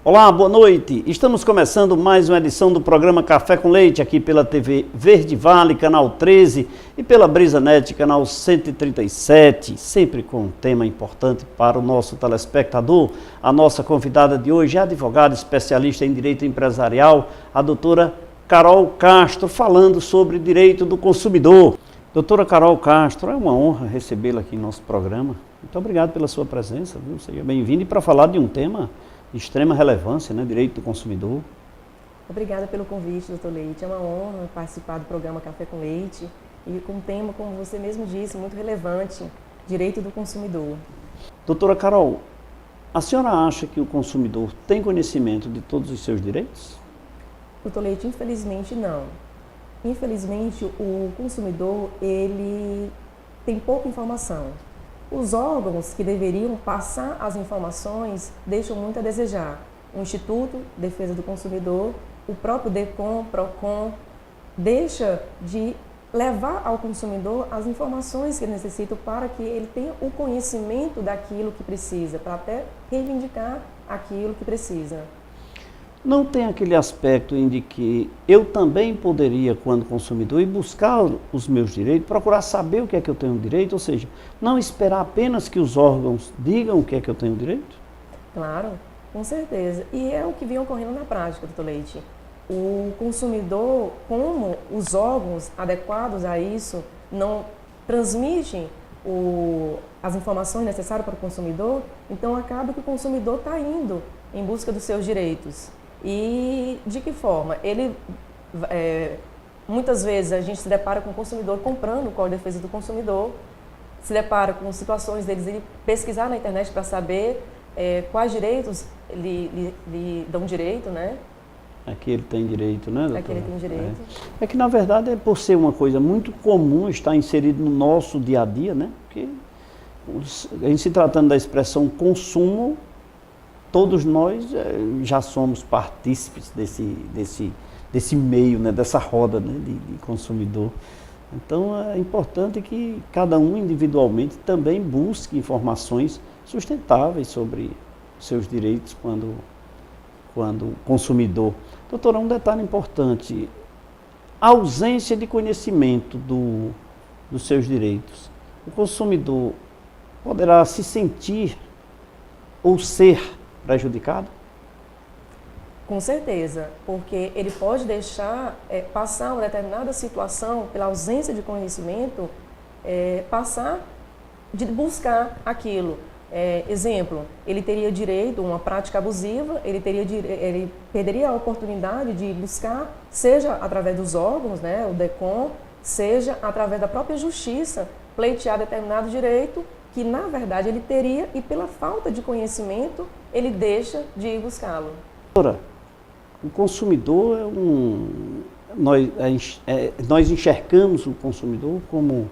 Olá, boa noite. Estamos começando mais uma edição do programa Café com Leite, aqui pela TV Verde Vale, canal 13, e pela BrisaNet, canal 137, sempre com um tema importante para o nosso telespectador. A nossa convidada de hoje é advogada especialista em direito empresarial, a doutora Carol Castro, falando sobre direito do consumidor. Doutora Carol Castro, é uma honra recebê-la aqui em nosso programa. Muito obrigado pela sua presença, viu? Seja bem-vindo e para falar de um tema de extrema relevância, né? Direito do consumidor. Obrigada pelo convite, doutor Leite. É uma honra participar do programa Café com Leite e com um tema, como você mesmo disse, muito relevante, direito do consumidor. Doutora Carol, a senhora acha que o consumidor tem conhecimento de todos os seus direitos? Doutor Leite, infelizmente não. Infelizmente, o consumidor, ele tem pouca informação. Os órgãos que deveriam passar as informações deixam muito a desejar. O Instituto de Defesa do Consumidor, o próprio DECOM, PROCON, deixa de levar ao consumidor as informações que ele necessita para que ele tenha o conhecimento daquilo que precisa, para até reivindicar aquilo que precisa. Não tem aquele aspecto em de que eu também poderia, quando consumidor, ir buscar os meus direitos, procurar saber o que é que eu tenho direito, ou seja, não esperar apenas que os órgãos digam o que é que eu tenho direito? Claro, com certeza. E é o que vem ocorrendo na prática, doutor Leite. O consumidor, como os órgãos adequados a isso não transmitem as informações necessárias para o consumidor, então acaba que o consumidor está indo em busca dos seus direitos. E de que forma? Muitas vezes a gente se depara com o consumidor comprando o Código de Defesa do Consumidor, se depara com situações deles ir pesquisar na internet para saber quais direitos lhe dão direito, né? Aqui ele tem direito, né, doutora? Aqui ele tem direito. É que, na verdade, por ser uma coisa muito comum, está inserido no nosso dia a dia, né? Porque, em se tratando da expressão consumo, todos nós já somos partícipes desse meio, né, dessa roda, né, de consumidor. Então é importante que cada um individualmente também busque informações sustentáveis sobre seus direitos quando consumidor. Doutora, um detalhe importante, a ausência de conhecimento dos seus direitos. O consumidor poderá se sentir ou ser prejudicado? Com certeza, porque ele pode deixar passar uma determinada situação, pela ausência de conhecimento, passar de buscar aquilo. Exemplo, ele teria direito a uma prática abusiva, ele perderia a oportunidade de buscar, seja através dos órgãos, né, o DECOM, seja através da própria justiça, pleitear determinado direito que, na verdade, ele teria e, pela falta de conhecimento, ele deixa de ir buscá-lo. Doutora, o consumidor nós enxergamos o consumidor como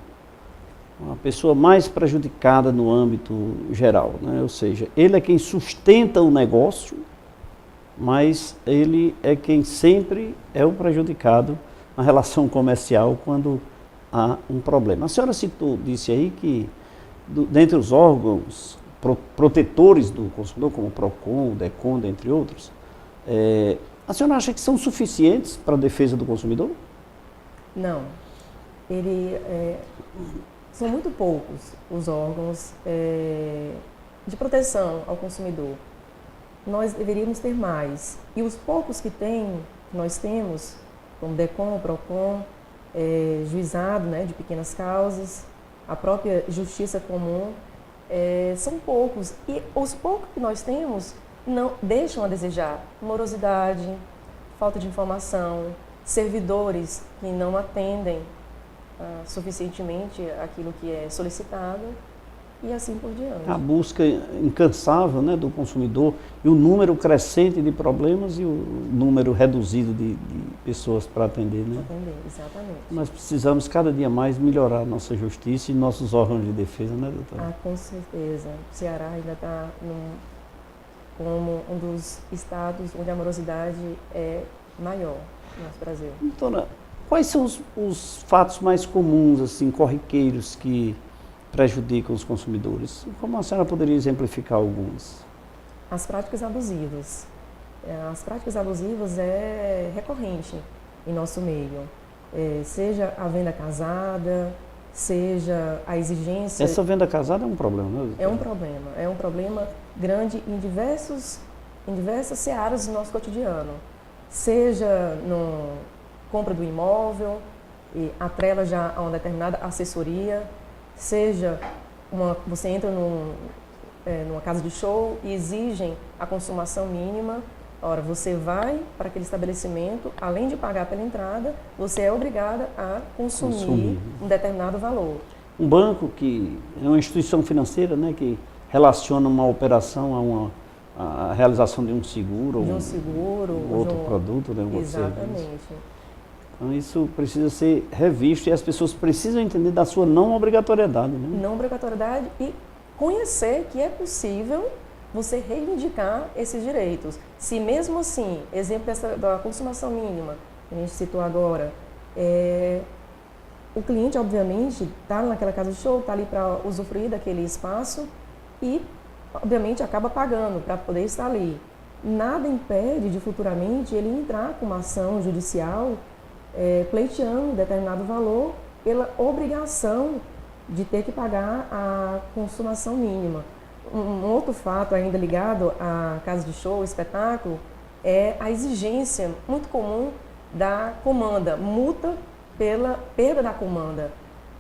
uma pessoa mais prejudicada no âmbito geral, né? Ou seja, ele é quem sustenta o negócio, mas ele é quem sempre é o prejudicado na relação comercial quando há um problema. A senhora disse aí que dentre os órgãos protetores do consumidor, como o PROCON, o DECON, dentre outros, a senhora acha que são suficientes para a defesa do consumidor? Não. São muito poucos os órgãos de proteção ao consumidor. Nós deveríamos ter mais. E os poucos que nós temos, como DECOM, PROCON, juizado, né, de pequenas causas, a própria justiça comum, são poucos. E os poucos que nós temos não deixam a desejar. Morosidade, falta de informação, servidores que não atendem suficientemente aquilo que é solicitado e assim por diante. A busca incansável, né, do consumidor e o número crescente de problemas e o número reduzido de pessoas para atender, né? Atender, exatamente. Nós precisamos cada dia mais melhorar a nossa justiça e nossos órgãos de defesa, né, doutora? Com certeza. O Ceará ainda está como um dos estados onde a morosidade é maior no nosso Brasil. Doutora, quais são os fatos mais comuns, assim, corriqueiros que prejudicam os consumidores? Como a senhora poderia exemplificar alguns? As práticas abusivas. As práticas abusivas é recorrente em nosso meio. Seja a venda casada, seja a exigência... Essa venda casada é um problema, né? É um problema grande em diversas searas do nosso cotidiano. Seja na compra do imóvel, e atrela já a uma determinada assessoria, seja você entra numa casa de show e exigem a consumação mínima. Ora, você vai para aquele estabelecimento, além de pagar pela entrada, você é obrigada a consumir um determinado valor. Um banco que é uma instituição financeira, né, que relaciona uma operação a realização de um seguro, outro produto, né, um outro serviço. Exatamente. Então isso precisa ser revisto e as pessoas precisam entender da sua não obrigatoriedade, né? Não obrigatoriedade e conhecer que é possível você reivindicar esses direitos. Se mesmo assim, exemplo da consumação mínima, que a gente citou agora, o cliente, obviamente, está naquela casa de show, está ali para usufruir daquele espaço e, obviamente, acaba pagando para poder estar ali. Nada impede de futuramente ele entrar com uma ação judicial pleiteando determinado valor pela obrigação de ter que pagar a consumação mínima. Um outro fato ainda ligado à casa de show, espetáculo, é a exigência muito comum da comanda, multa pela perda da comanda.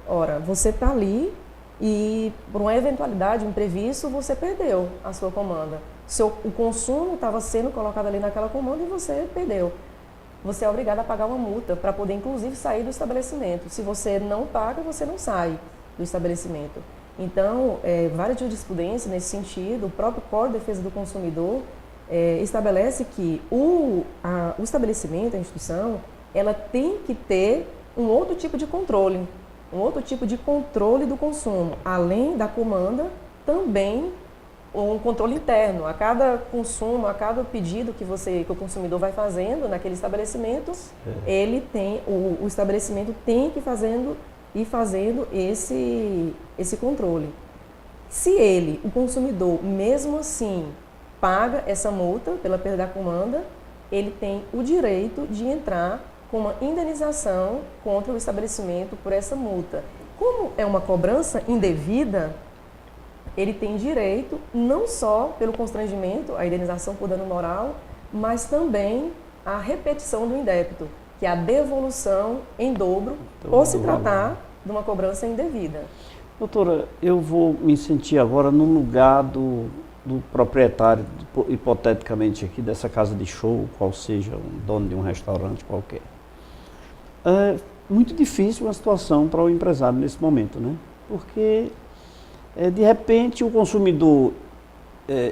Ora, você está ali e por uma eventualidade, um imprevisto, você perdeu a sua comanda. O consumo estava sendo colocado ali naquela comanda e você perdeu. Você é obrigado a pagar uma multa para poder, inclusive, sair do estabelecimento. Se você não paga, você não sai do estabelecimento. Então, várias jurisprudências nesse sentido, o próprio Código de Defesa do Consumidor estabelece que o estabelecimento, a instituição, ela tem que ter um outro tipo de controle do consumo, além da comanda, também um controle interno. A cada consumo, a cada pedido que o consumidor vai fazendo naquele estabelecimento, o estabelecimento tem que ir fazendo esse controle. Se o consumidor, mesmo assim, paga essa multa pela perda da comanda, ele tem o direito de entrar com uma indenização contra o estabelecimento por essa multa. Como é uma cobrança indevida, ele tem direito não só pelo constrangimento, a indenização por dano moral, mas também a repetição do indébito, que é a devolução em dobro, ou se tratar de uma cobrança indevida. Doutora, eu vou me sentir agora no lugar do proprietário, hipoteticamente aqui, dessa casa de show, qual seja um dono de um restaurante qualquer. É muito difícil uma situação para o empresário nesse momento, né? Porque, de repente, o consumidor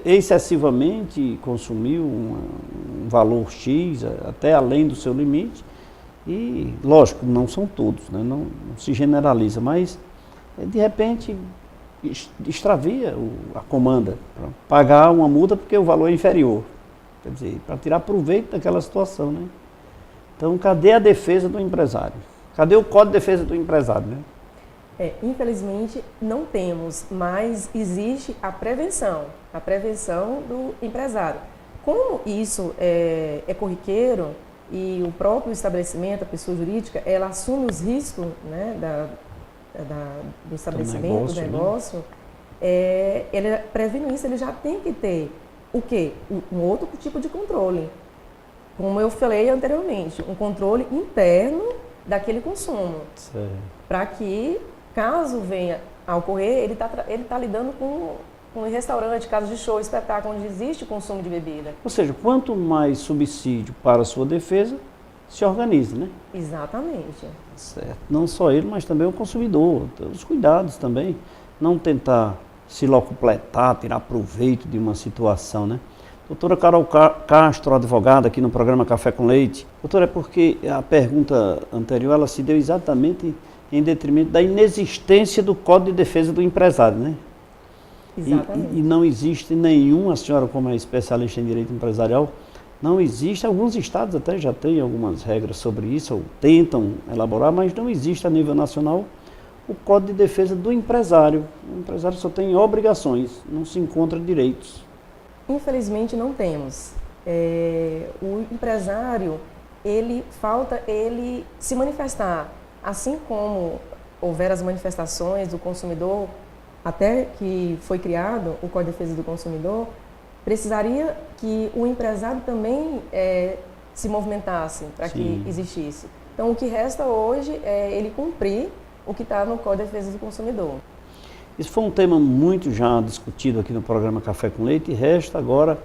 excessivamente consumiu um valor X, até além do seu limite, e, lógico, não são todos, né? Não se generaliza, mas, de repente, extravia a comanda, para pagar uma multa porque o valor é inferior, quer dizer, para tirar proveito daquela situação, né? Então, cadê a defesa do empresário? Cadê o Código de Defesa do Empresário, né? Infelizmente, não temos, mas existe a prevenção do empresário. Como isso é corriqueiro e o próprio estabelecimento, a pessoa jurídica, ela assume os riscos, né, do estabelecimento, do negócio, ele prevendo isso, ele já tem que ter o quê? Um outro tipo de controle. Como eu falei anteriormente, um controle interno daquele consumo. Para que, caso venha a ocorrer, ele tá lidando com um restaurante, casa de show, espetáculo, onde existe o consumo de bebida. Ou seja, quanto mais subsídio para a sua defesa, se organize, né? Exatamente. Certo. Não só ele, mas também o consumidor. Os cuidados também. Não tentar se locupletar, tirar proveito de uma situação, né? Doutora Carol Castro, advogada aqui no programa Café com Leite. Doutora, é porque a pergunta anterior, ela se deu exatamente em detrimento da inexistência do Código de Defesa do Empresário, né? Exatamente. E não existe nenhum, a senhora como é especialista em direito empresarial, não existe, alguns estados até já têm algumas regras sobre isso, ou tentam elaborar, mas não existe a nível nacional o Código de Defesa do Empresário. O empresário só tem obrigações, não se encontra direitos. Infelizmente não temos. O empresário, falta ele se manifestar, assim como houver as manifestações do consumidor, até que foi criado o Código de Defesa do Consumidor, precisaria que o empresário também se movimentasse para que existisse. Então, o que resta hoje é ele cumprir o que está no Código de Defesa do Consumidor. Isso foi um tema muito já discutido aqui no programa Café com Leite, e resta agora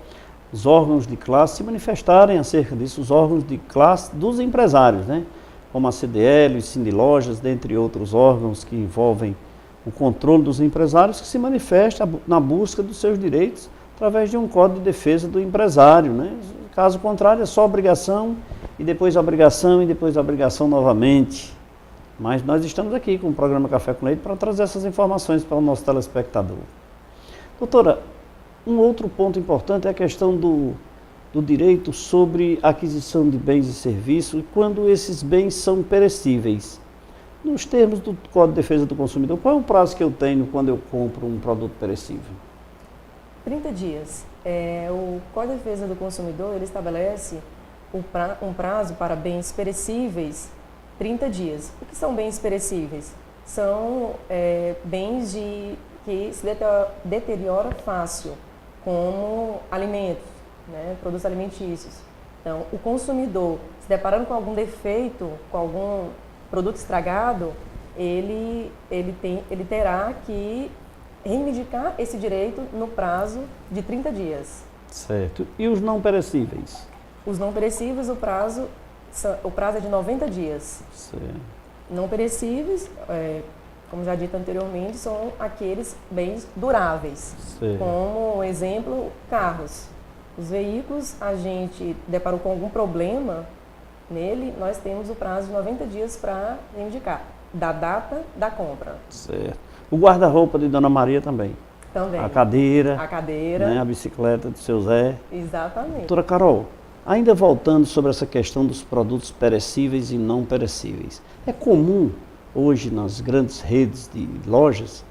os órgãos de classe se manifestarem acerca disso, os órgãos de classe dos empresários, né? Como a CDL, os Sindilojas, dentre outros órgãos que envolvem o controle dos empresários, que se manifesta na busca dos seus direitos através de um Código de Defesa do empresário, né? Caso contrário, é só obrigação, e depois obrigação, e depois obrigação novamente. Mas nós estamos aqui com o programa Café com Leite para trazer essas informações para o nosso telespectador. Doutora, um outro ponto importante é a questão do direito sobre aquisição de bens e serviços, e quando esses bens são perecíveis. Nos termos do Código de Defesa do Consumidor, qual é o prazo que eu tenho quando eu compro um produto perecível? 30 dias. O Código de Defesa do Consumidor, ele estabelece um prazo para bens perecíveis, 30 dias. O que são bens perecíveis? São bens que se deteriora fácil, como alimentos, né, produtos alimentícios. Então, o consumidor, se deparando com algum defeito, com algum produto estragado, ele terá que reivindicar esse direito no prazo de 30 dias. Certo. E os não perecíveis? Os não perecíveis, o prazo é de 90 dias. Certo. Não perecíveis, como já dito anteriormente, são aqueles bens duráveis. Certo. Como exemplo, carros. Os veículos, a gente deparou com algum problema nele, nós temos o prazo de 90 dias para reivindicar, da data da compra. Certo. O guarda-roupa de Dona Maria também? Também. A cadeira. A cadeira. Né, a bicicleta do seu Zé. Exatamente. Doutora Carol, ainda voltando sobre essa questão dos produtos perecíveis e não perecíveis. É comum hoje nas grandes redes de lojas,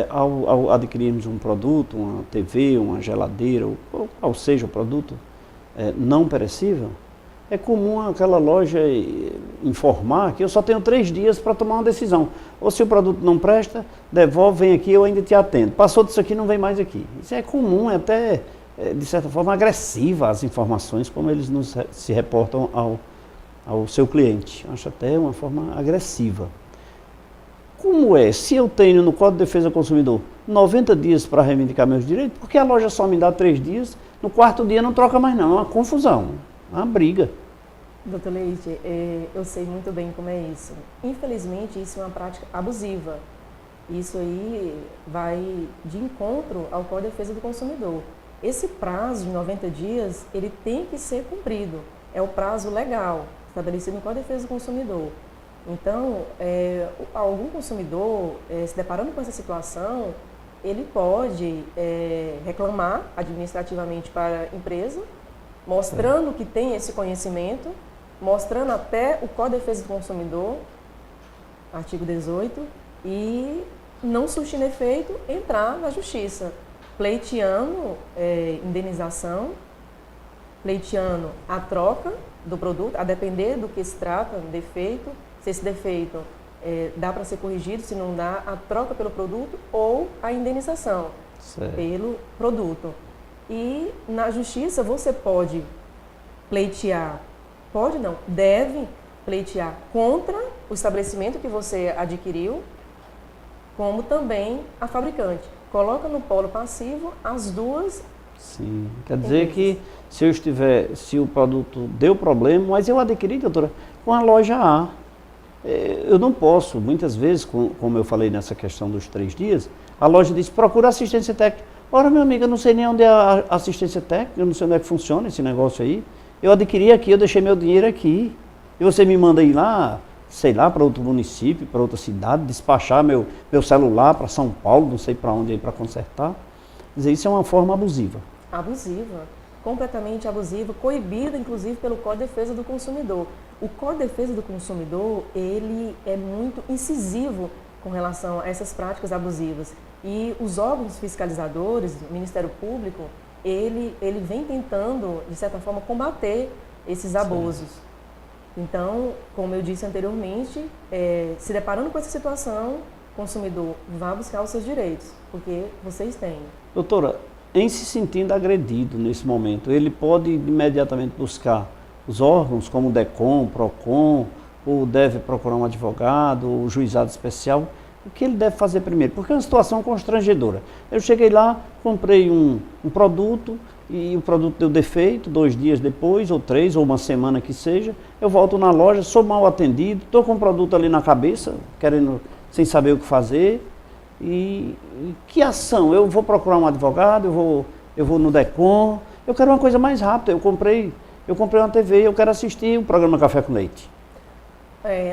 ao adquirirmos um produto, uma TV, uma geladeira, ou seja, o produto não perecível, é comum aquela loja informar que eu só tenho 3 dias para tomar uma decisão. Ou se o produto não presta, devolve, vem aqui, eu ainda te atendo. Passou disso aqui, não vem mais aqui. Isso é comum, é até, de certa forma, agressiva as informações, como eles se reportam ao seu cliente. Acho até uma forma agressiva. Como é? Se eu tenho no Código de Defesa do Consumidor 90 dias para reivindicar meus direitos, por que a loja só me dá 3 dias, no 4º dia não troca mais não? É uma confusão, uma briga. Doutor Leite, eu sei muito bem como é isso. Infelizmente, isso é uma prática abusiva. Isso aí vai de encontro ao Código de Defesa do Consumidor. Esse prazo de 90 dias, ele tem que ser cumprido. É o prazo legal, estabelecido no Código de Defesa do Consumidor. Então, algum consumidor, se deparando com essa situação, ele pode reclamar administrativamente para a empresa, mostrando que tem esse conhecimento, mostrando até o Código de Defesa do Consumidor, artigo 18, e não surtindo efeito, entrar na justiça, pleiteando indenização, pleiteando a troca do produto, a depender do que se trata, defeito, se esse defeito dá para ser corrigido, se não dá, a troca pelo produto ou a indenização pelo produto. E na justiça você pode pleitear, pode não, deve pleitear contra o estabelecimento que você adquiriu, como também a fabricante. Coloca no polo passivo as duas. Sim, quer dizer que se o produto deu problema, mas eu adquiri, doutora, com a loja A. Eu não posso, muitas vezes, como eu falei nessa questão dos 3 dias, a loja diz, procura assistência técnica. Ora, meu amigo, eu não sei nem onde é a assistência técnica, eu não sei onde é que funciona esse negócio aí. Eu adquiri aqui, eu deixei meu dinheiro aqui. E você me manda ir lá, sei lá, para outro município, para outra cidade, despachar meu celular para São Paulo, não sei para onde aí para consertar. Quer dizer, isso é uma forma abusiva. Abusiva, completamente abusiva, coibida inclusive pelo Código de Defesa do Consumidor. O Código de Defesa do Consumidor, ele é muito incisivo com relação a essas práticas abusivas. E os órgãos fiscalizadores, o Ministério Público, ele vem tentando, de certa forma, combater esses abusos. Então, como eu disse anteriormente, se deparando com essa situação, o consumidor vá buscar os seus direitos, porque vocês têm. Doutora, em se sentindo agredido nesse momento, ele pode imediatamente buscar os órgãos como o DECOM, PROCON, ou deve procurar um advogado, ou juizado especial? O que ele deve fazer primeiro? Porque é uma situação constrangedora. Eu cheguei lá, comprei um produto e o produto deu defeito, 2 dias depois, ou 3, ou uma semana que seja, eu volto na loja, sou mal atendido, estou com o produto ali na cabeça, sem saber o que fazer. E que ação? Eu vou procurar um advogado, eu vou no DECOM, eu quero uma coisa mais rápida. Eu comprei uma TV, eu quero assistir o programa Café com Leite.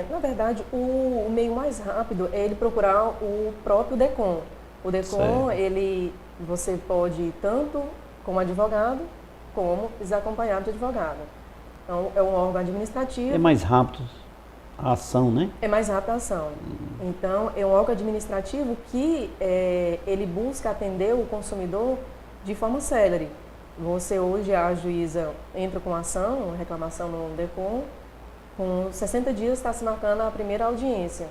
Na verdade, o meio mais rápido é ele procurar o próprio DECOM. O DECOM, você pode ir tanto como advogado, como desacompanhado de advogado. Então, é um órgão administrativo. É mais rápido a ação, né? É mais rápida a ação. Então, é um órgão administrativo que ele busca atender o consumidor de forma célere. Você hoje, a juíza entra com ação, uma reclamação no DECOM, com 60 dias está se marcando a primeira audiência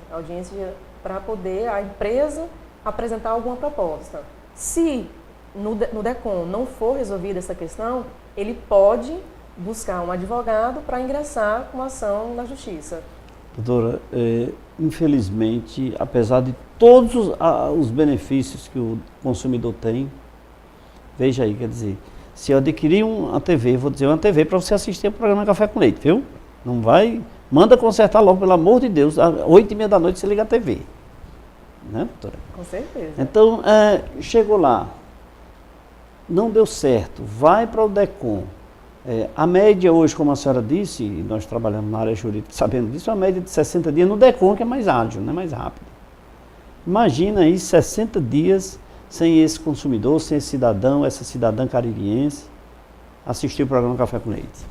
para poder a empresa apresentar alguma proposta. Se no DECOM não for resolvida essa questão, ele pode buscar um advogado para ingressar com ação na justiça. Doutora, infelizmente, apesar de todos os benefícios que o consumidor tem, veja aí, quer dizer, se eu adquirir uma TV, vou dizer uma TV para você assistir o programa Café com Leite, viu? Não vai, manda consertar logo, pelo amor de Deus, às 8h30 da noite você liga a TV. Né, doutora? Com certeza. Então, chegou lá, não deu certo, vai para o DECOM. A média hoje, como a senhora disse, e nós trabalhamos na área jurídica sabendo disso, é uma média de 60 dias no DECOM, que é mais ágil, né, mais rápido. Imagina aí 60 dias sem esse consumidor, sem esse cidadão, essa cidadã caririense, assistir o programa Café com Leite.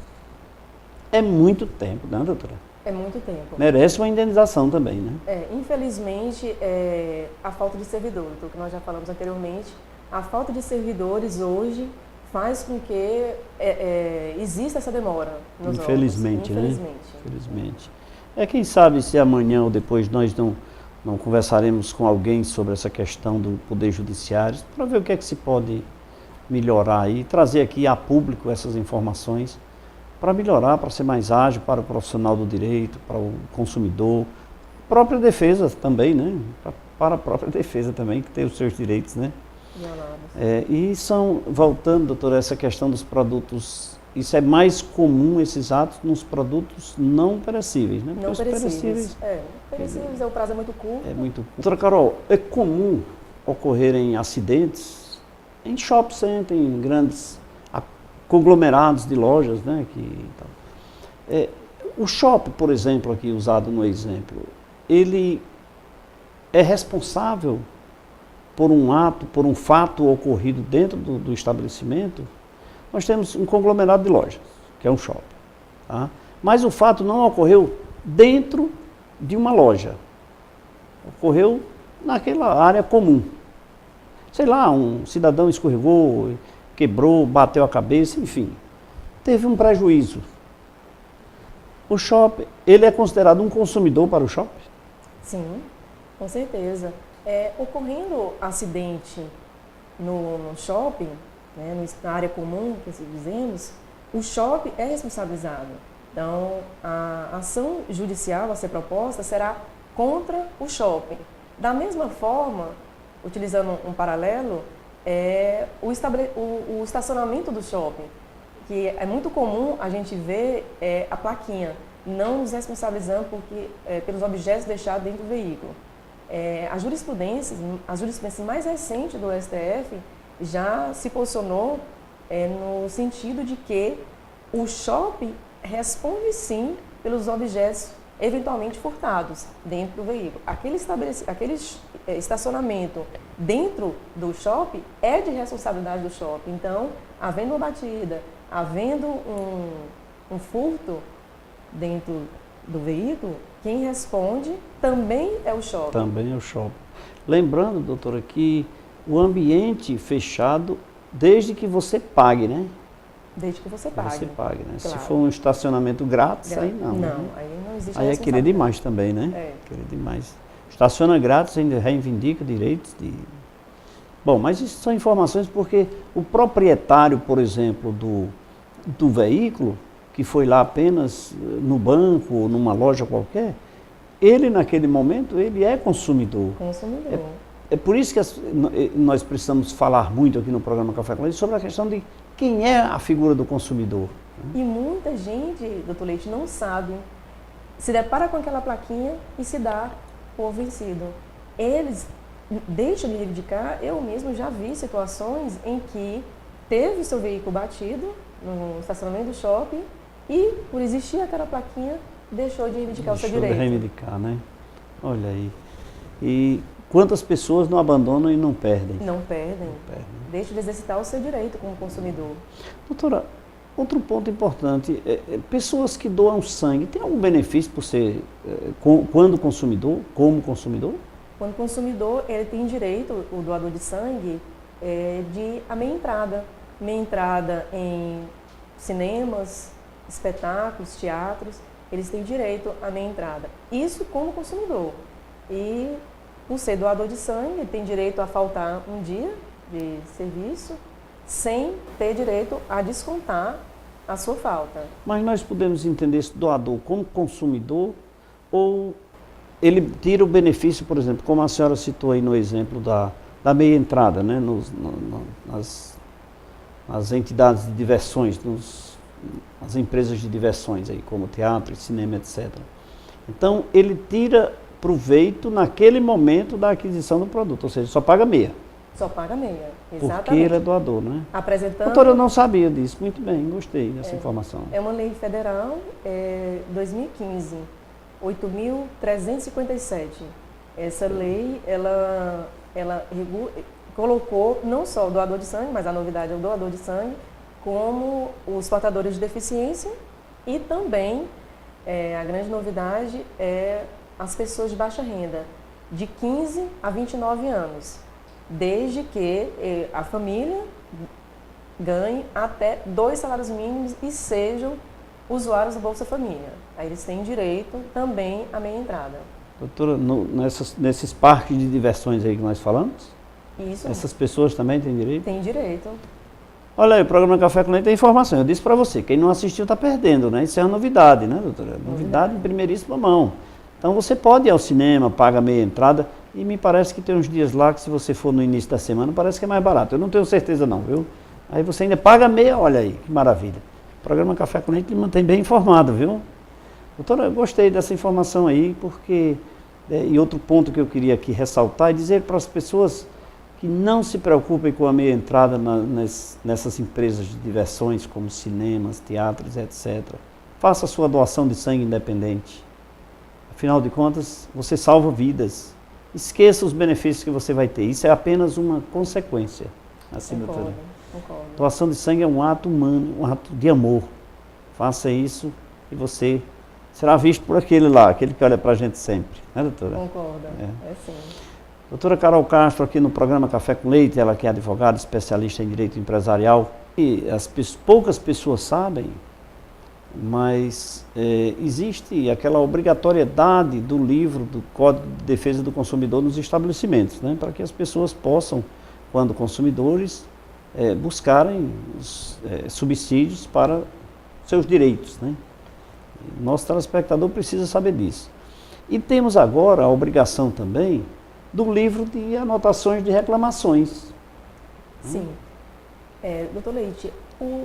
É muito tempo, né, doutora? É muito tempo. Merece uma indenização também, né? Infelizmente, a falta de servidores, do que nós já falamos anteriormente, a falta de servidores hoje faz com que exista essa demora nos Infelizmente, órgãos. né? Infelizmente. Quem sabe se amanhã ou depois nós não conversaremos com alguém sobre essa questão do Poder Judiciário, para ver o que é que se pode melhorar e trazer aqui a público essas informações para melhorar, para ser mais ágil para o profissional do direito, para o consumidor, própria defesa também, né? Para a própria defesa também, que tem os seus direitos, né? Voltando, doutora, essa questão dos produtos, isso é mais comum, esses atos, nos produtos não perecíveis, né? Não perecíveis. Perecíveis, o prazo é muito curto. É muito curto. Doutora Carol, é comum ocorrerem acidentes em shopping center, em grandes conglomerados de lojas, né? O shopping, por exemplo, aqui usado no exemplo, ele é responsável por um ato, por um fato ocorrido dentro do estabelecimento. Nós temos um conglomerado de lojas, que é um shopping. Tá? Mas o fato não ocorreu dentro de uma loja. Ocorreu naquela área comum. Sei lá, um cidadão escorregou, quebrou, bateu a cabeça, enfim. Teve um prejuízo. O shopping, ele é considerado um consumidor para o shopping? Sim, com certeza. Ocorrendo acidente no shopping, né, na área comum, que dizemos, o shopping é responsabilizado. Então, a ação judicial a ser proposta será contra o shopping. Da mesma forma, utilizando um paralelo, o estacionamento do shopping, que é muito comum a gente ver a plaquinha, não nos responsabilizando pelos objetos deixados dentro do veículo. As jurisprudências mais recentes do STF já se posicionou no sentido de que o shopping responde sim pelos objetos eventualmente furtados dentro do veículo. Aquele estacionamento dentro do shopping é de responsabilidade do shopping. Então, havendo uma batida, havendo um furto dentro do veículo, quem responde também é o shopping. Também é o shopping. Lembrando, doutora, que o ambiente fechado desde que você pague, né? Desde que você pague. Você pague, né? Claro. Se for um estacionamento grátis, aí não. Não, né? aí não existe Aí é querer demais também, né? É. Querer demais. Estaciona grátis, ainda reivindica direitos de... Bom, mas isso são informações porque o proprietário, por exemplo, do veículo, que foi lá apenas no banco ou numa loja qualquer, ele naquele momento, ele é consumidor. Consumidor. É por isso que nós precisamos falar muito aqui no programa Café com Leite sobre a questão de quem é a figura do consumidor. E muita gente, doutor Leite, não sabe, se depara com aquela plaquinha e se dá por vencido. Eles deixam de reivindicar. Eu mesmo já vi situações em que teve seu veículo batido no estacionamento do shopping e, por existir aquela plaquinha, deixou de reivindicar o seu direito. Deixou de reivindicar, né? Olha aí. E quantas pessoas não abandonam e não perdem? Não perdem. Deixam de exercitar o seu direito como consumidor. Doutora, outro ponto importante, pessoas que doam sangue, tem algum benefício por ser, quando consumidor, como consumidor? Quando consumidor, ele tem direito, o doador de sangue, de a meia entrada. Meia entrada em cinemas, espetáculos, teatros, eles têm direito à meia entrada. Isso como consumidor. E, por ser doador de sangue, ele tem direito a faltar um dia de serviço, sem ter direito a descontar a sua falta. Mas nós podemos entender esse doador como consumidor ou ele tira o benefício, por exemplo, como a senhora citou aí no exemplo da meia entrada, né, nas entidades de diversões, nas empresas de diversões, aí, como teatro, cinema, etc. Então, ele tira proveito naquele momento da aquisição do produto, ou seja, só paga meia. Só paga meia, exatamente. Porque ele é doador, né? Apresentando... Doutora, eu não sabia disso. Muito bem, gostei dessa informação. É uma lei federal, 2015, 8.357. Essa lei, ela colocou não só o doador de sangue, mas a novidade é o doador de sangue, como os portadores de deficiência e também, a grande novidade é as pessoas de baixa renda, de 15 a 29 anos. Desde que a família ganhe até 2 salários mínimos e sejam usuários do Bolsa Família. Aí eles têm direito também à meia entrada. Doutora, nesses parques de diversões aí que nós falamos, Isso. essas pessoas também têm direito? Tem direito. Olha aí, o programa Café com Leite tem informação. Eu disse para você, quem não assistiu está perdendo, né? Isso é uma novidade, né, doutora? Novidade em primeiríssima mão. Então você pode ir ao cinema, paga meia entrada. E me parece que tem uns dias lá que se você for no início da semana, parece que é mais barato. Eu não tenho certeza não, viu? Aí você ainda paga meia, olha aí, que maravilha. O programa Café com Leite me mantém bem informado, viu? Doutora, eu gostei dessa informação aí, porque... e outro ponto que eu queria aqui ressaltar é dizer para as pessoas que não se preocupem com a meia entrada nessas empresas de diversões, como cinemas, teatros, etc. Faça a sua doação de sangue independente. Afinal de contas, você salva vidas. Esqueça os benefícios que você vai ter. Isso é apenas uma consequência. Assim, doutora. Concordo. Doação de sangue é um ato humano, um ato de amor. Faça isso e você será visto por aquele lá, aquele que olha para a gente sempre. Né, doutora? Concordo. É sim. Doutora Carol Castro, aqui no programa Café com Leite, ela que é advogada, especialista em direito empresarial. E poucas pessoas sabem, mas existe aquela obrigatoriedade do livro do Código de Defesa do Consumidor nos estabelecimentos, né, para que as pessoas possam, quando consumidores, buscarem subsídios para seus direitos. Né. Nosso telespectador precisa saber disso. E temos agora a obrigação também do livro de anotações de reclamações. Sim. Doutor Leite,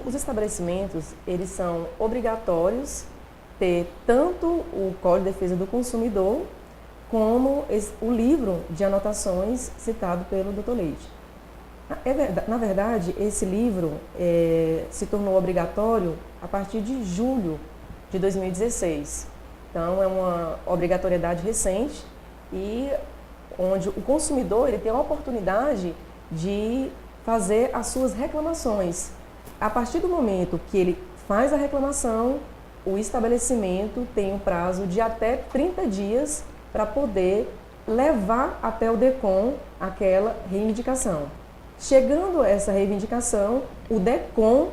os estabelecimentos, eles são obrigatórios ter tanto o Código de Defesa do Consumidor como o livro de anotações citado pelo Dr. Leite. Na verdade, esse livro se tornou obrigatório a partir de julho de 2016. Então, é uma obrigatoriedade recente e onde o consumidor ele tem a oportunidade de fazer as suas reclamações. A partir do momento que ele faz a reclamação, o estabelecimento tem um prazo de até 30 dias para poder levar até o DECOM aquela reivindicação. Chegando a essa reivindicação, o DECOM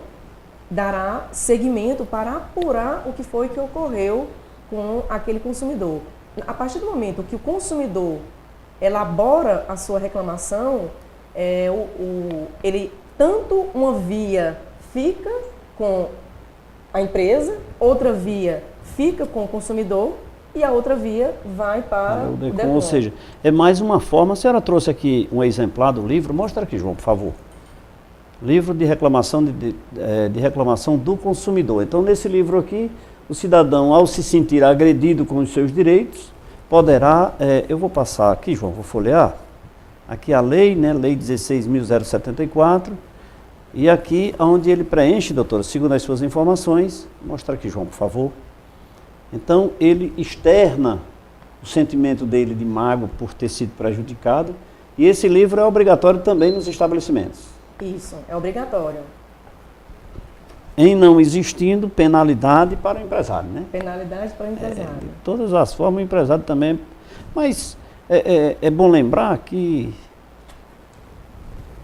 dará seguimento para apurar o que foi que ocorreu com aquele consumidor. A partir do momento que o consumidor elabora a sua reclamação, ele tanto uma via fica com a empresa, outra via fica com o consumidor e a outra via vai para o DECOM. Ou seja, é mais uma forma. A senhora trouxe aqui um exemplar do livro. Mostra aqui, João, por favor. Livro de reclamação, de reclamação do consumidor. Então, nesse livro aqui, o cidadão, ao se sentir agredido com os seus direitos, poderá... eu vou passar aqui, João, vou folhear. Aqui a lei, né? Lei 16.074. E aqui, onde ele preenche, doutora, segundo as suas informações, mostra aqui, João, por favor. Então, ele externa o sentimento dele de mágoa por ter sido prejudicado. E esse livro é obrigatório também nos estabelecimentos. Isso, é obrigatório. Em não existindo penalidade para o empresário, né? Penalidade para o empresário. De todas as formas, o empresário também... Mas é bom lembrar que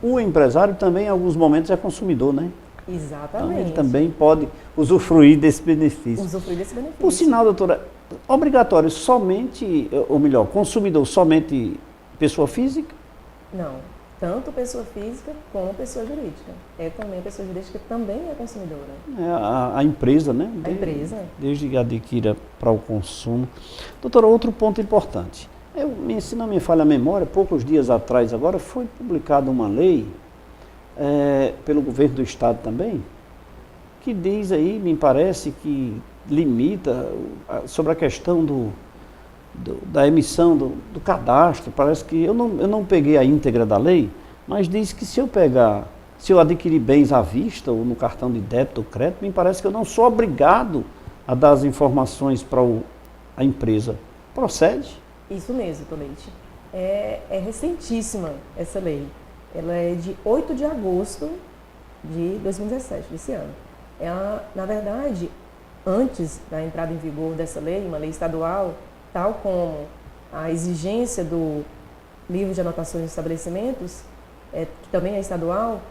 o empresário também, em alguns momentos, é consumidor, né? Exatamente. Então, ele também pode usufruir desse benefício. Usufruir desse benefício. Por sinal, doutora, obrigatório somente, ou melhor, consumidor somente pessoa física? Não, tanto pessoa física como pessoa jurídica. É também a pessoa jurídica que também é consumidora. A empresa, né? A empresa. Desde que adquira para o consumo. Doutora, outro ponto importante. Se não me falha a memória, poucos dias atrás agora foi publicada uma lei pelo governo do estado também, que diz aí, me parece que limita sobre a questão da emissão do cadastro. Parece que eu não peguei a íntegra da lei, mas diz que se eu adquirir bens à vista ou no cartão de débito ou crédito, me parece que eu não sou obrigado a dar as informações para a empresa. Procede? Isso mesmo, Toleite. É recentíssima essa lei. Ela é de 8 de agosto de 2017, desse ano. Ela, na verdade, antes da entrada em vigor dessa lei, uma lei estadual, tal como a exigência do livro de anotações de estabelecimentos, que também é estadual,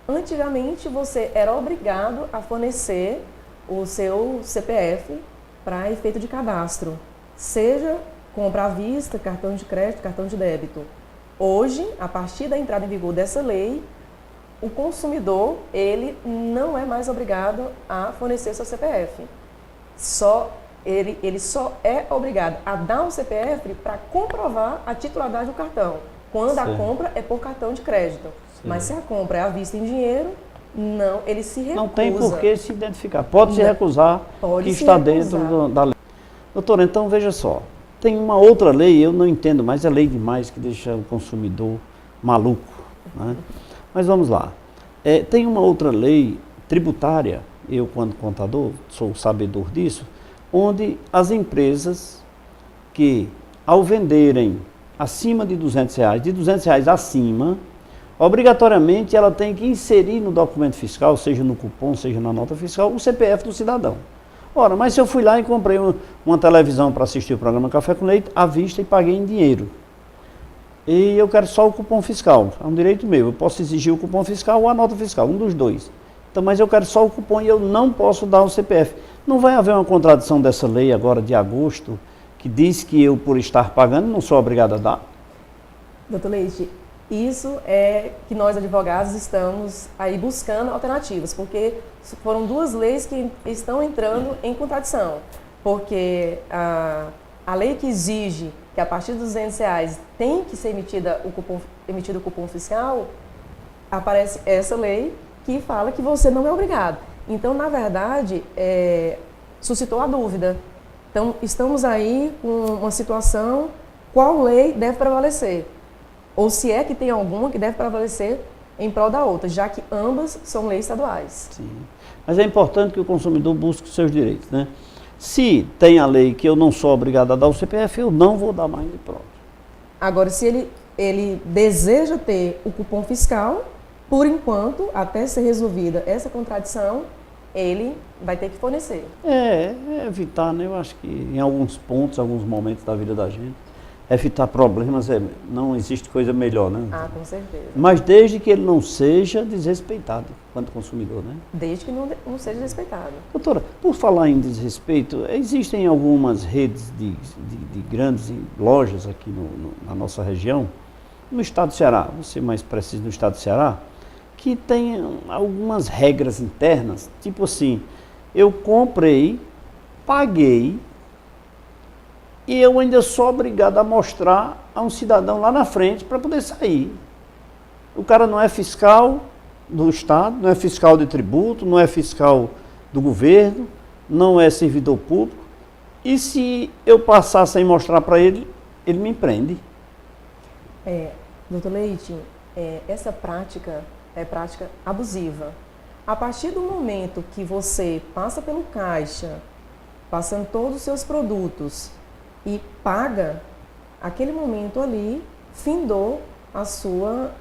antigamente você era obrigado a fornecer o seu CPF para efeito de cadastro, seja compra à vista, cartão de crédito, cartão de débito. Hoje, a partir da entrada em vigor dessa lei, o consumidor, ele não é mais obrigado a fornecer seu CPF. Ele só é obrigado a dar um CPF para comprovar a titularidade do cartão. Quando a compra é por cartão de crédito. Mas se a compra é à vista em dinheiro, não, ele se recusa. Não tem por que se identificar. Pode se recusar, que está dentro da lei. Doutora, então veja só. Tem uma outra lei, eu não entendo mais, é lei demais que deixa o consumidor maluco, né? Mas vamos lá. Tem uma outra lei tributária, eu quando contador sou sabedor disso, onde as empresas que ao venderem acima de R$200, de R$200 acima, obrigatoriamente ela tem que inserir no documento fiscal, seja no cupom, seja na nota fiscal, o CPF do cidadão. Ora, mas se eu fui lá e comprei uma televisão para assistir o programa Café com Leite à vista e paguei em dinheiro, e eu quero só o cupom fiscal, é um direito meu, eu posso exigir o cupom fiscal ou a nota fiscal, um dos dois. Então, mas eu quero só o cupom e eu não posso dar o CPF. Não vai haver uma contradição dessa lei agora de agosto, que diz que eu, por estar pagando, não sou obrigado a dar? Doutor Leite, isso é que nós advogados estamos aí buscando alternativas, porque foram duas leis que estão entrando em contradição. Porque a lei que exige que a partir dos R$200 tem que ser emitido o cupom fiscal, aparece essa lei que fala que você não é obrigado. Então, na verdade, suscitou a dúvida. Então, estamos aí com uma situação, qual lei deve prevalecer? Ou se é que tem alguma que deve prevalecer em prol da outra, já que ambas são leis estaduais. Sim. Mas é importante que o consumidor busque os seus direitos, né? Se tem a lei que eu não sou obrigado a dar o CPF, eu não vou dar mais de pronto. Agora, se ele deseja ter o cupom fiscal, por enquanto, até ser resolvida essa contradição, ele vai ter que fornecer. Evitar, né? Eu acho que em alguns pontos, alguns momentos da vida da gente, evitar problemas, não existe coisa melhor, né? Ah, com certeza. Mas desde que ele não seja desrespeitado quanto consumidor, né? Desde que não seja respeitado. Doutora, por falar em desrespeito, existem algumas redes de grandes lojas aqui na nossa região, no estado do Ceará, vou ser mais preciso, no estado do Ceará, que tem algumas regras internas, tipo assim, eu comprei, paguei, e eu ainda sou obrigado a mostrar a um cidadão lá na frente para poder sair. O cara não é fiscal do Estado, não é fiscal de tributo, não é fiscal do governo, não é servidor público. E se eu passar sem mostrar para ele, ele me prende. Doutor Leite, essa prática é prática abusiva. A partir do momento que você passa pelo caixa, passando todos os seus produtos e paga, aquele momento ali findou a sua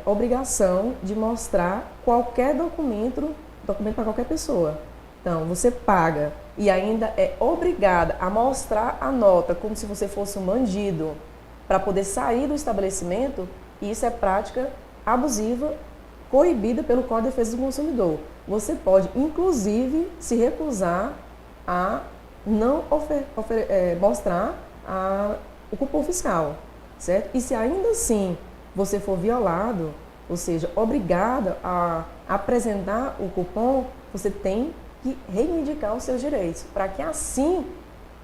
obrigação de mostrar qualquer documento para qualquer pessoa. Então, você paga e ainda é obrigada a mostrar a nota como se você fosse um bandido para poder sair do estabelecimento, isso é prática abusiva, coibida pelo Código de Defesa do Consumidor. Você pode, inclusive, se recusar a não mostrar o cupom fiscal, certo? E se ainda assim você for violado, ou seja, obrigado a apresentar o cupom, você tem que reivindicar os seus direitos, para que assim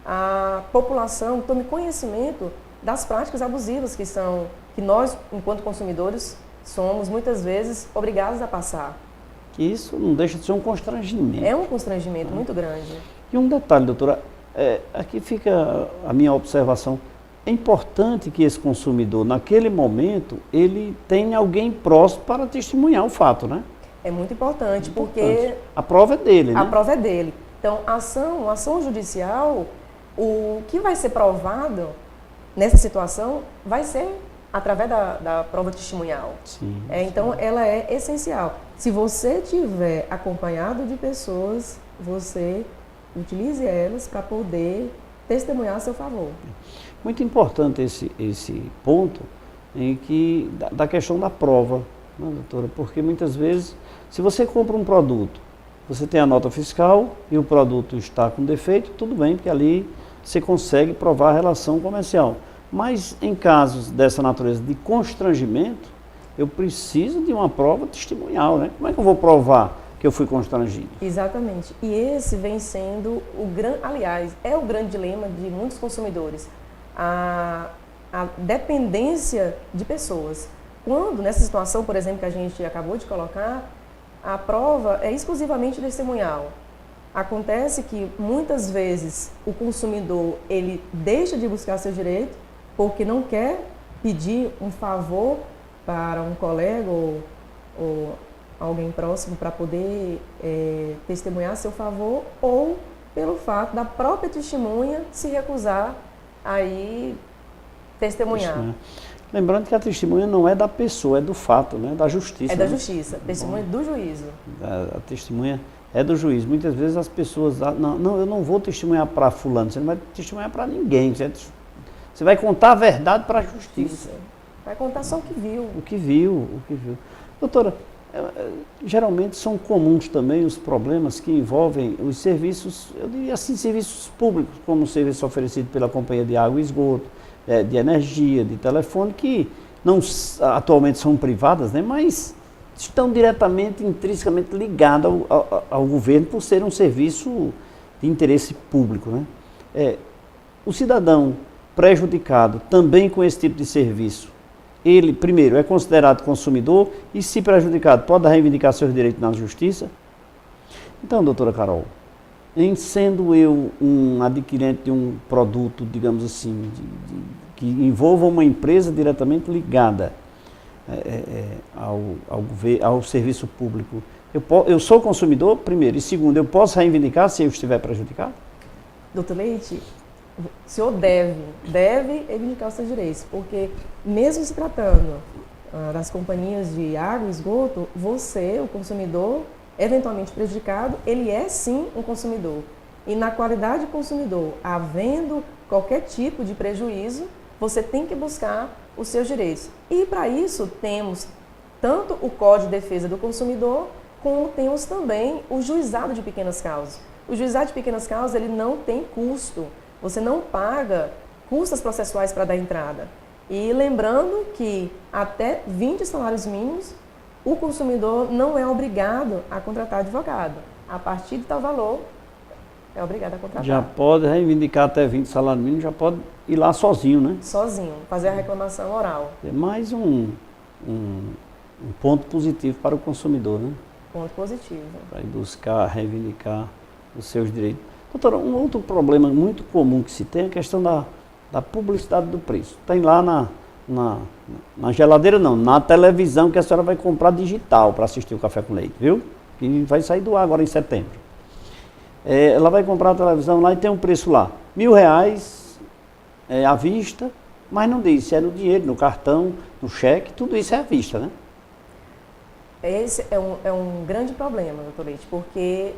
a população tome conhecimento das práticas abusivas que nós, enquanto consumidores, somos muitas vezes obrigados a passar. Isso não deixa de ser um constrangimento. É um constrangimento muito grande. E um detalhe, doutora, aqui fica a minha observação. É importante que esse consumidor, naquele momento, ele tenha alguém próximo para testemunhar o fato, né? É muito importante, porque a prova é dele, né? A prova é dele. Então, a ação judicial, o que vai ser provado nessa situação vai ser através da prova testemunhal. Sim, então, ela é essencial. Se você tiver acompanhado de pessoas, você utilize elas para poder testemunhar a seu favor. Muito importante esse ponto da questão da prova, né, doutora? Porque muitas vezes, se você compra um produto, você tem a nota fiscal e o produto está com defeito, tudo bem, porque ali você consegue provar a relação comercial. Mas em casos dessa natureza de constrangimento, eu preciso de uma prova testemunhal, né? Como é que eu vou provar que eu fui constrangido? Exatamente. E esse vem sendo aliás, é o grande dilema de muitos consumidores. A dependência de pessoas. Quando, nessa situação, por exemplo, que a gente acabou de colocar, a prova é exclusivamente testemunhal. Acontece que, muitas vezes, o consumidor, ele deixa de buscar seu direito porque não quer pedir um favor para um colega ou alguém próximo para poder testemunhar seu favor, ou pelo fato da própria testemunha se recusar a ir testemunhar. Lembrando que a testemunha não é da pessoa, é do fato, né? Da justiça. É da justiça, testemunha do juízo. A testemunha é do juiz. Muitas vezes as pessoas, não, eu não vou testemunhar para fulano, você não vai testemunhar para ninguém, você vai contar a verdade para a justiça. Vai contar só o que viu. O que viu. Doutora, geralmente são comuns também os problemas que envolvem os serviços, eu diria assim, serviços públicos, como o serviço oferecido pela Companhia de Água e Esgoto, de energia, de telefone, que não atualmente são privadas, né, mas estão diretamente, intrinsecamente ligadas ao governo por ser um serviço de interesse público, né? O cidadão prejudicado também com esse tipo de serviço, ele, primeiro, é considerado consumidor e, se prejudicado, pode reivindicar seus direitos na justiça? Então, doutora Carol, em sendo eu um adquirente de um produto, digamos assim, que envolva uma empresa diretamente ligada ao serviço público, eu sou consumidor, primeiro, e segundo, eu posso reivindicar se eu estiver prejudicado? Doutor Leite, o senhor deve reivindicar os seus direitos, porque mesmo se tratando das companhias de água e esgoto, você, o consumidor, eventualmente prejudicado, ele é sim um consumidor. E na qualidade de consumidor, havendo qualquer tipo de prejuízo, você tem que buscar os seus direitos. E para isso temos tanto o Código de Defesa do Consumidor, como temos também o Juizado de Pequenas Causas. O Juizado de Pequenas Causas, ele não tem custo, você não paga custas processuais para dar entrada. E lembrando que até 20 salários mínimos, o consumidor não é obrigado a contratar advogado. A partir de tal valor, é obrigado a contratar. Já pode reivindicar até 20 salários mínimos, já pode ir lá sozinho, né? Sozinho, fazer a reclamação oral. É mais um ponto positivo para o consumidor, né? Ponto positivo. Para ir buscar, reivindicar os seus direitos. Doutora, um outro problema muito comum que se tem é a questão da publicidade do preço. Tem lá na geladeira não, na televisão que a senhora vai comprar digital para assistir o Café com Leite, viu? Que vai sair do ar agora em setembro. Ela vai comprar a televisão lá e tem um preço lá, R$1.000 à vista, mas não diz se é no dinheiro, no cartão, no cheque, tudo isso é à vista, né? Esse é um grande problema, doutor Leite, porque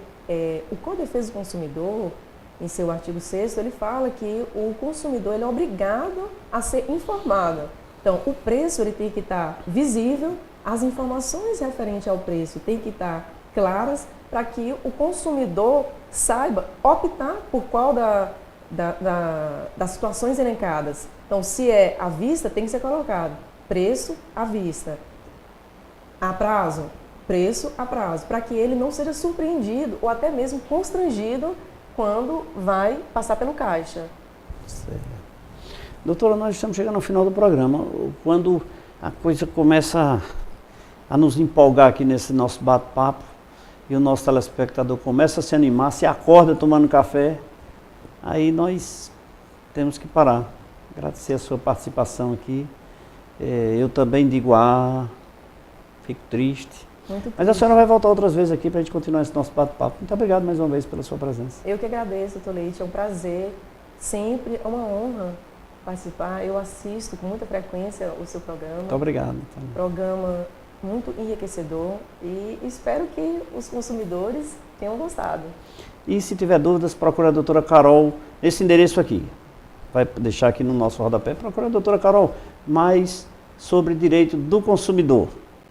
o Código de Defesa do Consumidor, em seu artigo 6º, ele fala que o consumidor ele é obrigado a ser informado. Então, o preço ele tem que estar visível, as informações referentes ao preço têm que estar claras para que o consumidor saiba optar por qual das situações elencadas. Então, se é à vista, tem que ser colocado preço à vista. A prazo, preço a prazo, para que ele não seja surpreendido ou até mesmo constrangido quando vai passar pelo caixa. Certo. Doutora, nós estamos chegando ao final do programa. Quando a coisa começa a nos empolgar aqui nesse nosso bate-papo e o nosso telespectador começa a se animar, se acorda tomando café, aí nós temos que parar. Agradecer a sua participação aqui. Eu também digo, fico triste. Mas a senhora vai voltar outras vezes aqui para a gente continuar esse nosso bate-papo. Muito obrigado mais uma vez pela sua presença. Eu que agradeço, doutor Leite, é um prazer, sempre é uma honra participar. Eu assisto com muita frequência o seu programa. Muito obrigado. Programa muito enriquecedor e espero que os consumidores tenham gostado. E se tiver dúvidas, procure a doutora Carol, esse endereço aqui. Vai deixar aqui no nosso rodapé. Procure a doutora Carol, mais sobre direito do consumidor.